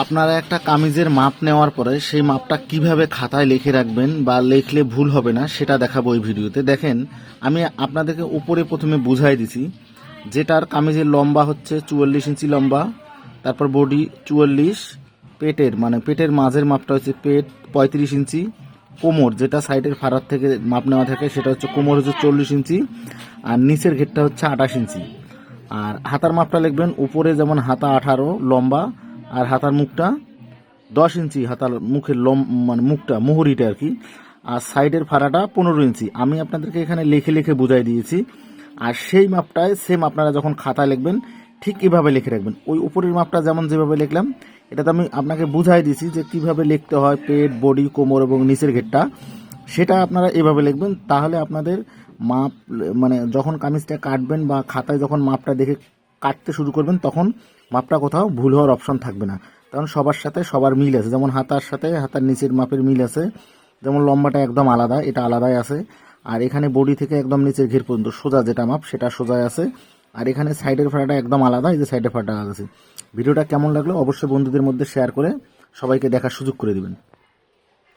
আপনারা একটা কামিজের মাপ নেওয়ার পরে সেই মাপটা কিভাবে খাতায় লিখে রাখবেন বা লিখলে ভুল হবে না সেটা দেখাবো এই ভিডিওতে। দেখেন, আমি আপনাদেরকে উপরে প্রথমে বুঝাই দিছি। যেটার কামিজের লম্বা হচ্ছে 44 ইঞ্চি লম্বা, তারপর বডি 44, পেটের মাঝের মাপটা হচ্ছে পেট 35 ইঞ্চি, কোমর যেটা সাইডের ফাড়ার থেকে মাপ নেওয়া থাকে সেটা হচ্ছে কোমর হচ্ছে 40 ইঞ্চি, আর নিচের ঘেরটা হচ্ছে 28 ইঞ্চি। আর হাতার মাপটা লিখবেন উপরে যেমন হাতা 18 লম্বা, আর হাতার মুখটা 10 ইঞ্চি, হাতার মুখের মানে মুখটা মুহুরিটা আর কি। আর সাইডের ফাড়াটা 15 ইঞ্চি। আমি আপনাদেরকে এখানে লিখে লিখে বুঝাই দিয়েছি। আর সেই মাপটায় সেম আপনারা যখন খাতায় লিখবেন ঠিক এভাবে লিখে রাখবেন। ওই উপরের মাপটা যেভাবে লিখলাম এটা তো আমি আপনাকে বুঝাই দিয়েছি যে কিভাবে লিখতে হয়, পেট, বডি, কোমর এবং নিচের ঘেরটা, সেটা আপনারা এভাবে লিখবেন। তাহলে আপনাদের মাপ মানে যখন কামিজটা কাটবেন বা খাতায় যখন মাপটা দেখে কাটতে শুরু করবেন তখন মাপটা কোথাও ভুল হওয়ার অপশন থাকবে না। কারণ সবার সাথে সবার মিল আছে, যেমন হাতার সাথে হাতার নিচের মাপের মিল আছে, যেমন লম্বাটা একদম আলাদা, এটা আলাদাই আছে। আর এখানে বডি থেকে একদম নিচের ঘের পর্যন্ত সোজা যেটা মাপ সেটা সোজাই আছে। আর এখানে সাইডের ফাড়াটা একদম আলাদা, এই যে সাইডের ফাড়াটা আছে। ভিডিওটা কেমন লাগলো অবশ্যই বন্ধুদের মধ্যে শেয়ার করে সবাইকে দেখার সুযোগ করে দিবেন।